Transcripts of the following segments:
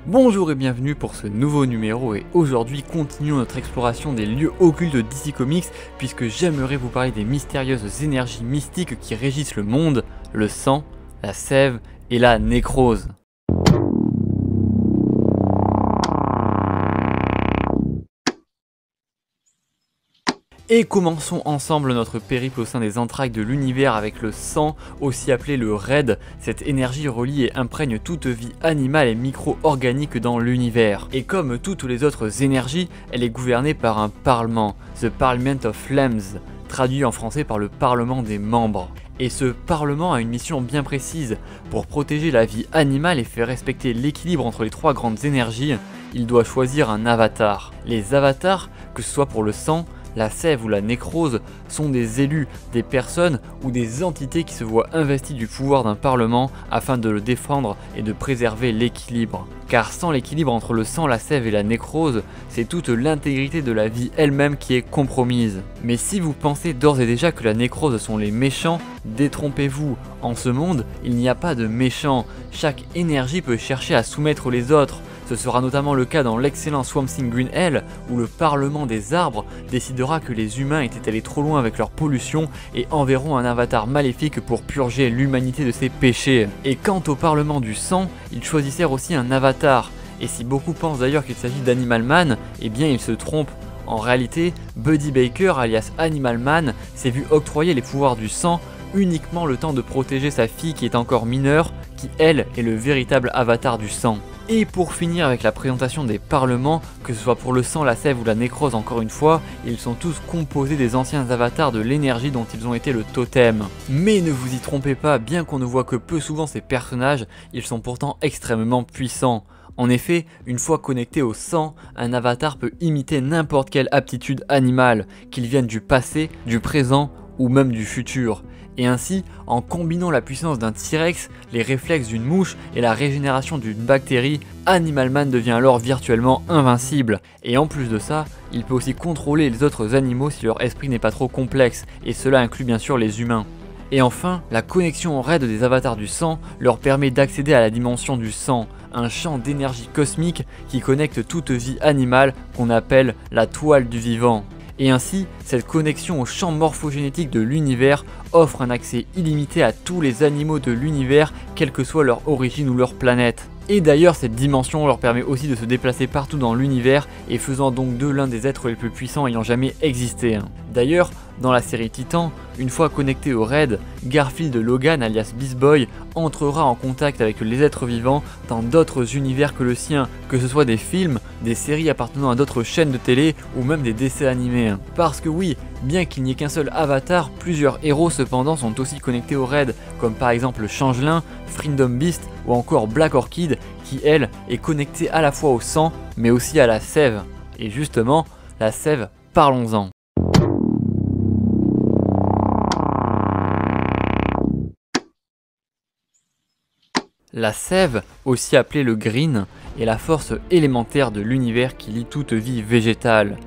Bonjour et bienvenue pour ce nouveau numéro et aujourd'hui continuons notre exploration des lieux occultes de DC Comics puisque j'aimerais vous parler des mystérieuses énergies mystiques qui régissent le monde, le sang, la sève et la nécrose. Et commençons ensemble notre périple au sein des entrailles de l'univers avec le sang, aussi appelé le Red. Cette énergie relie et imprègne toute vie animale et micro-organique dans l'univers. Et comme toutes les autres énergies, elle est gouvernée par un parlement, The Parliament of Lambs, traduit en français par le Parlement des membres. Et ce parlement a une mission bien précise. Pour protéger la vie animale et faire respecter l'équilibre entre les trois grandes énergies, il doit choisir un avatar. Les avatars, que ce soit pour le sang, la sève ou la nécrose, sont des élus, des personnes ou des entités qui se voient investis du pouvoir d'un parlement afin de le défendre et de préserver l'équilibre. Car sans l'équilibre entre le sang, la sève et la nécrose, c'est toute l'intégrité de la vie elle-même qui est compromise. Mais si vous pensez d'ores et déjà que la nécrose sont les méchants, détrompez-vous. En ce monde, il n'y a pas de méchants. Chaque énergie peut chercher à soumettre les autres. Ce sera notamment le cas dans l'excellent Swamp Thing Green Hell, où le Parlement des arbres décidera que les humains étaient allés trop loin avec leur pollution et enverront un avatar maléfique pour purger l'humanité de ses péchés. Et quant au Parlement du sang, ils choisissèrent aussi un avatar. Et si beaucoup pensent d'ailleurs qu'il s'agit d'Animal Man, eh bien ils se trompent. En réalité, Buddy Baker, alias Animal Man, s'est vu octroyer les pouvoirs du sang uniquement le temps de protéger sa fille qui est encore mineure, qui elle est le véritable avatar du sang. Et pour finir avec la présentation des parlements, que ce soit pour le sang, la sève ou la nécrose encore une fois, ils sont tous composés des anciens avatars de l'énergie dont ils ont été le totem. Mais ne vous y trompez pas, bien qu'on ne voit que peu souvent ces personnages, ils sont pourtant extrêmement puissants. En effet, une fois connecté au sang, un avatar peut imiter n'importe quelle aptitude animale, qu'il vienne du passé, du présent ou même du futur. Et ainsi, en combinant la puissance d'un T-Rex, les réflexes d'une mouche et la régénération d'une bactérie, Animal Man devient alors virtuellement invincible. Et en plus de ça, il peut aussi contrôler les autres animaux si leur esprit n'est pas trop complexe, et cela inclut bien sûr les humains. Et enfin, la connexion au raid des avatars du sang leur permet d'accéder à la dimension du sang, un champ d'énergie cosmique qui connecte toute vie animale qu'on appelle la toile du vivant. Et ainsi, cette connexion au champ morphogénétique de l'univers offre un accès illimité à tous les animaux de l'univers, quelle que soit leur origine ou leur planète. Et d'ailleurs, cette dimension leur permet aussi de se déplacer partout dans l'univers et faisant donc d'eux l'un des êtres les plus puissants ayant jamais existé. D'ailleurs, dans la série Titan, une fois connecté au raid, Garfield Logan alias Beast Boy entrera en contact avec les êtres vivants dans d'autres univers que le sien, que ce soit des films, des séries appartenant à d'autres chaînes de télé ou même des dessins animés. Parce que oui, bien qu'il n'y ait qu'un seul avatar, plusieurs héros cependant sont aussi connectés au raid, comme par exemple Changelin, Freedom Beast ou encore Black Orchid qui elle est connectée à la fois au sang mais aussi à la sève. Et justement, la sève, parlons-en. La sève, aussi appelée le green, est la force élémentaire de l'univers qui lie toute vie végétale.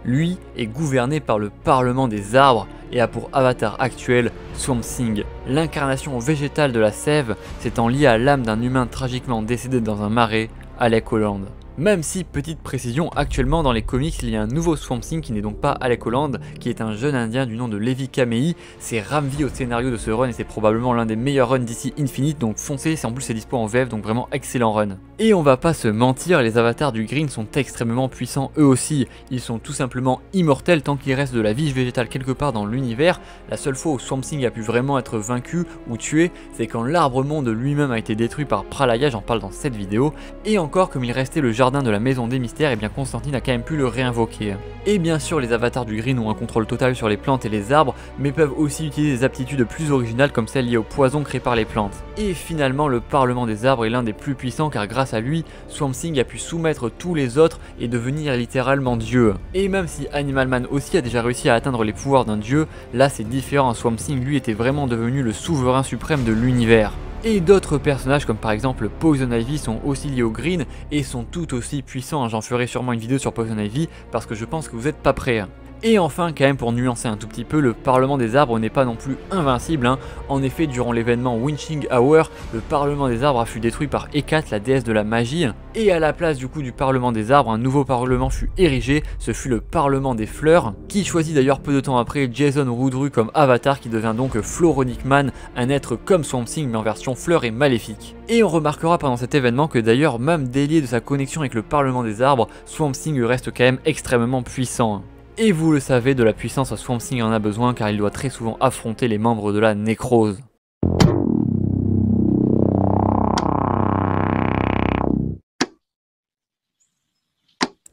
Lui est gouverné par le Parlement des arbres et a pour avatar actuel Swamp Thing. L'incarnation végétale de la sève s'étant liée à l'âme d'un humain tragiquement décédé dans un marais, Alec Holland. Même si, petite précision, actuellement dans les comics il y a un nouveau Swamp Thing qui n'est donc pas Alec Holland, qui est un jeune indien du nom de Levi Kamei. C'est Ramvi au scénario de ce run et c'est probablement l'un des meilleurs runs d'ici Infinite, donc foncez, en plus c'est dispo en VF, donc vraiment excellent run. Et on va pas se mentir, les avatars du Green sont extrêmement puissants eux aussi. Ils sont tout simplement immortels tant qu'il reste de la vie végétale quelque part dans l'univers. La seule fois où Swamp Thing a pu vraiment être vaincu ou tué, c'est quand l'arbre monde lui-même a été détruit par Pralaya, j'en parle dans cette vidéo. Et encore, comme il restait le jardin de la maison des mystères, et bien Constantine a quand même pu le réinvoquer. Et bien sûr, les avatars du Green ont un contrôle total sur les plantes et les arbres, mais peuvent aussi utiliser des aptitudes plus originales comme celles liées au poison créé par les plantes. Et finalement, le Parlement des arbres est l'un des plus puissants car grâce à lui, Swamp Thing a pu soumettre tous les autres et devenir littéralement Dieu. Et même si Animal Man aussi a déjà réussi à atteindre les pouvoirs d'un dieu, là c'est différent, Swamp Thing lui était vraiment devenu le souverain suprême de l'univers. Et d'autres personnages comme par exemple Poison Ivy sont aussi liés au Green et sont tout aussi puissants, j'en ferai sûrement une vidéo sur Poison Ivy parce que je pense que vous n'êtes pas prêts. Et enfin, quand même pour nuancer un tout petit peu, le Parlement des Arbres n'est pas non plus invincible, hein. En effet, durant l'événement Witching Hour, le Parlement des Arbres fut détruit par Hécate, la déesse de la magie, et à la place du coup du Parlement des Arbres, un nouveau parlement fut érigé, ce fut le Parlement des Fleurs, qui choisit d'ailleurs peu de temps après Jason Woodrue comme avatar, qui devient donc Floronic Man, un être comme Swamp Thing mais en version fleur et maléfique. Et on remarquera pendant cet événement que d'ailleurs, même délié de sa connexion avec le Parlement des Arbres, Swamp Thing reste quand même extrêmement puissant. Et vous le savez, de la puissance, Swamp Thing en a besoin car il doit très souvent affronter les membres de la nécrose.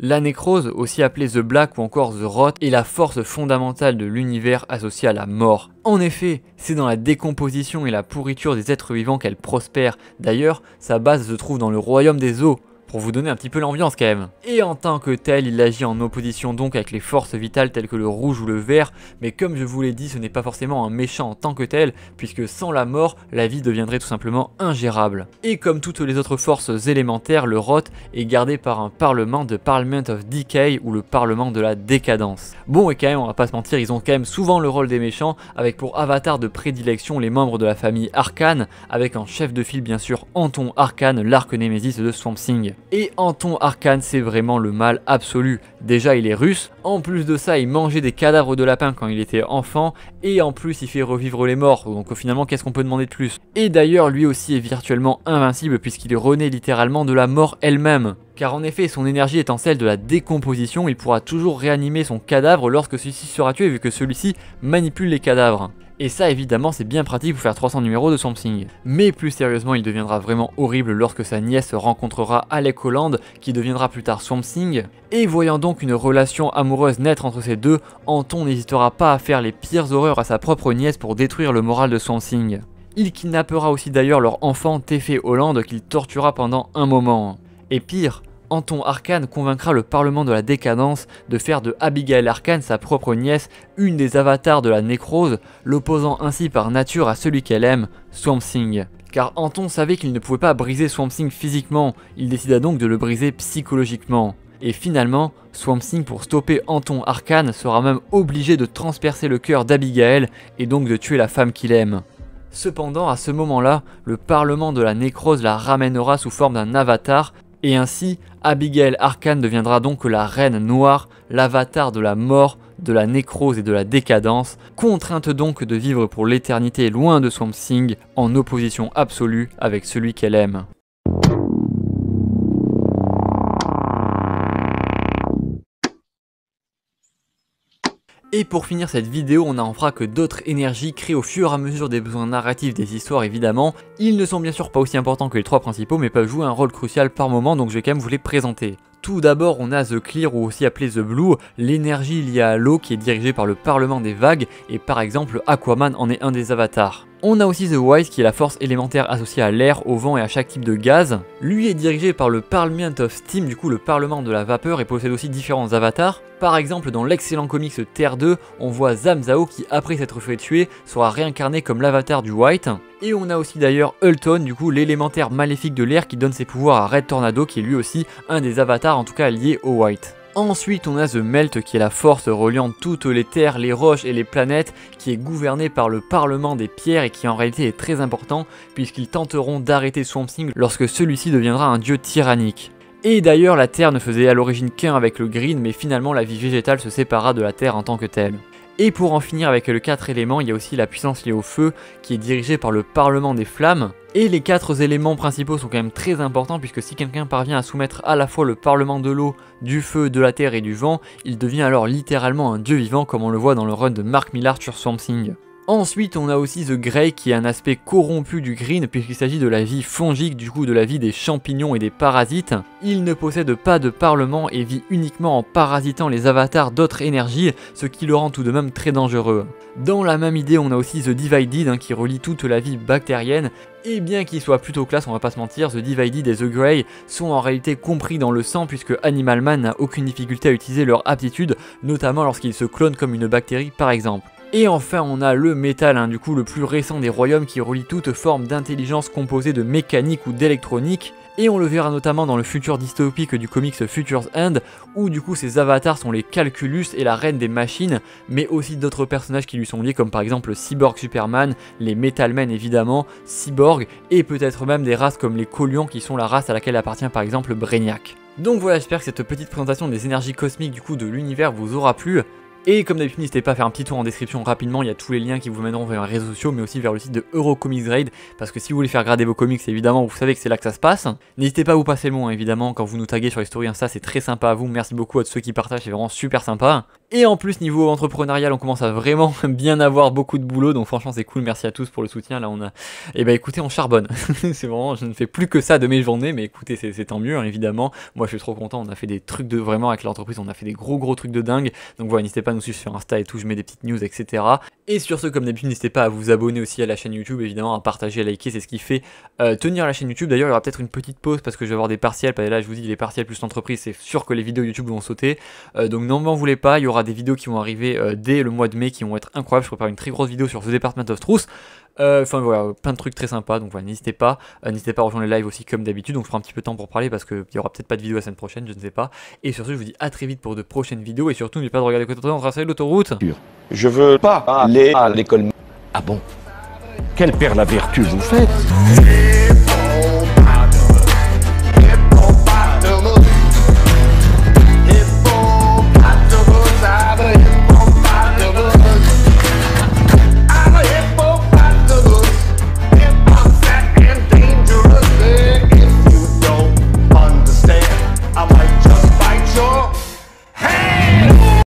La nécrose, aussi appelée The Black ou encore The Rot, est la force fondamentale de l'univers associée à la mort. En effet, c'est dans la décomposition et la pourriture des êtres vivants qu'elle prospère. D'ailleurs, sa base se trouve dans le royaume des eaux, pour vous donner un petit peu l'ambiance quand même. Et en tant que tel, il agit en opposition donc avec les forces vitales telles que le rouge ou le vert, mais comme je vous l'ai dit, ce n'est pas forcément un méchant en tant que tel, puisque sans la mort, la vie deviendrait tout simplement ingérable. Et comme toutes les autres forces élémentaires, le Rot est gardé par un parlement de Parliament of Decay ou le parlement de la décadence. Bon, et quand même, on va pas se mentir, ils ont quand même souvent le rôle des méchants, avec pour avatar de prédilection les membres de la famille Arcane, avec en chef de file bien sûr Anton Arcane, l'arc-némésis de Swamp Thing. Et Anton Arcane, c'est vraiment le mal absolu. Déjà, il est russe, en plus de ça, il mangeait des cadavres de lapins quand il était enfant, et en plus, il fait revivre les morts, donc finalement, qu'est-ce qu'on peut demander de plus? Et d'ailleurs, lui aussi est virtuellement invincible, puisqu'il renaît littéralement de la mort elle-même. Car en effet, son énergie étant celle de la décomposition, il pourra toujours réanimer son cadavre lorsque celui-ci sera tué, vu que celui-ci manipule les cadavres. Et ça évidemment c'est bien pratique pour faire 300 numéros de Swamp Thing. Mais plus sérieusement, il deviendra vraiment horrible lorsque sa nièce rencontrera Alec Holland, qui deviendra plus tard Swamp Thing. Et voyant donc une relation amoureuse naître entre ces deux, Anton n'hésitera pas à faire les pires horreurs à sa propre nièce pour détruire le moral de Swamp Thing. Il kidnappera aussi d'ailleurs leur enfant Tefé Holland qu'il torturera pendant un moment. Et pire, Anton Arcane convaincra le Parlement de la Décadence de faire de Abigail Arcane, sa propre nièce, une des avatars de la nécrose, l'opposant ainsi par nature à celui qu'elle aime, Swamp Thing. Car Anton savait qu'il ne pouvait pas briser Swamp Thing physiquement, il décida donc de le briser psychologiquement. Et finalement, Swamp Thing, pour stopper Anton Arcane, sera même obligé de transpercer le cœur d'Abigail et donc de tuer la femme qu'il aime. Cependant, à ce moment-là, le Parlement de la nécrose la ramènera sous forme d'un avatar, et ainsi, Abigail Arcane deviendra donc la reine noire, l'avatar de la mort, de la nécrose et de la décadence, contrainte donc de vivre pour l'éternité loin de Swamp Thing, en opposition absolue avec celui qu'elle aime. Et pour finir cette vidéo, on n'en fera que d'autres énergies créées au fur et à mesure des besoins narratifs des histoires évidemment. Ils ne sont bien sûr pas aussi importants que les trois principaux, mais peuvent jouer un rôle crucial par moment, donc je vais quand même vous les présenter. Tout d'abord, on a The Clear ou aussi appelé The Blue, l'énergie liée à l'eau qui est dirigée par le Parlement des Vagues, et par exemple Aquaman en est un des avatars. On a aussi The White qui est la force élémentaire associée à l'air, au vent et à chaque type de gaz. Lui est dirigé par le Parliament of Steam, du coup le Parlement de la vapeur, et possède aussi différents avatars. Par exemple, dans l'excellent comics Terre 2, on voit Zamzao qui, après s'être fait tuer, sera réincarné comme l'avatar du White. Et on a aussi d'ailleurs Ulton, du coup l'élémentaire maléfique de l'air qui donne ses pouvoirs à Red Tornado, qui est lui aussi un des avatars en tout cas liés au White. Ensuite, on a The Melt qui est la force reliant toutes les terres, les roches et les planètes, qui est gouvernée par le Parlement des Pierres et qui en réalité est très important puisqu'ils tenteront d'arrêter Swamp Thing lorsque celui-ci deviendra un dieu tyrannique. Et d'ailleurs, la Terre ne faisait à l'origine qu'un avec le Green, mais finalement la vie végétale se sépara de la Terre en tant que telle. Et pour en finir avec le 4 éléments, il y a aussi la puissance liée au feu qui est dirigée par le Parlement des Flammes. Et les 4 éléments principaux sont quand même très importants puisque si quelqu'un parvient à soumettre à la fois le Parlement de l'eau, du feu, de la terre et du vent, il devient alors littéralement un dieu vivant comme on le voit dans le run de Mark Millar sur Swamp Thing. Ensuite, on a aussi The Grey qui est un aspect corrompu du Green puisqu'il s'agit de la vie fongique, du coup de la vie des champignons et des parasites. Il ne possède pas de parlement et vit uniquement en parasitant les avatars d'autres énergies, ce qui le rend tout de même très dangereux. Dans la même idée, on a aussi The Divided qui relie toute la vie bactérienne. Et bien qu'il soit plutôt classe, on va pas se mentir, The Divided et The Grey sont en réalité compris dans le sang puisque Animal Man n'a aucune difficulté à utiliser leur aptitude, notamment lorsqu'il se clone comme une bactérie par exemple. Et enfin on a le métal, du coup le plus récent des royaumes qui relie toute forme d'intelligence composée de mécanique ou d'électronique. Et on le verra notamment dans le futur dystopique du comics Future's End, où du coup ces avatars sont les Calculus et la reine des machines, mais aussi d'autres personnages qui lui sont liés comme par exemple Cyborg Superman, les Metal Men évidemment, Cyborg, et peut-être même des races comme les Colions qui sont la race à laquelle appartient par exemple Brainiac. Donc voilà, j'espère que cette petite présentation des énergies cosmiques du coup de l'univers vous aura plu. Et comme d'habitude, n'hésitez pas à faire un petit tour en description rapidement, il y a tous les liens qui vous mèneront vers les réseaux sociaux, mais aussi vers le site de Eurocomics Raid, parce que si vous voulez faire grader vos comics, évidemment, vous savez que c'est là que ça se passe. N'hésitez pas à vous passer le mot, évidemment, quand vous nous taguez sur les stories Insta, c'est très sympa à vous, merci beaucoup à tous ceux qui partagent, c'est vraiment super sympa. Et en plus, niveau entrepreneurial, on commence à vraiment bien avoir beaucoup de boulot, donc franchement c'est cool, merci à tous pour le soutien, là on a... Et bah écoutez, on charbonne, c'est vraiment, je ne fais plus que ça de mes journées, mais écoutez, c'est tant mieux, évidemment. Moi je suis trop content, on a fait des trucs de... Vraiment avec l'entreprise, on a fait des gros trucs de dingue, donc voilà, n'hésitez pas à nous suivre sur Insta et tout, je mets des petites news, etc. Et sur ce, comme d'habitude, n'hésitez pas à vous abonner aussi à la chaîne YouTube, évidemment, à partager, à liker, c'est ce qui fait tenir la chaîne YouTube. D'ailleurs, il y aura peut-être une petite pause parce que je vais avoir des partiels, parce que là, je vous dis, les partiels plus l'entreprise, c'est sûr que les vidéos YouTube vont sauter. Donc n'en m'en voulez pas, il y aura des vidéos qui vont arriver dès le mois de mai qui vont être incroyables. Je prépare une très grosse vidéo sur The Department of Truth. Enfin voilà, plein de trucs très sympas, donc voilà, n'hésitez pas à rejoindre les lives aussi comme d'habitude, donc je prends un petit peu de temps pour parler parce qu'il y aura peut-être pas de vidéo la semaine prochaine, je ne sais pas. Et sur ce, je vous dis à très vite pour de prochaines vidéos, et surtout n'oubliez pas de regarder côté droit, on trace l'autoroute. Je veux pas aller à l'école. Ah bon? Quelle père la vertu vous faites?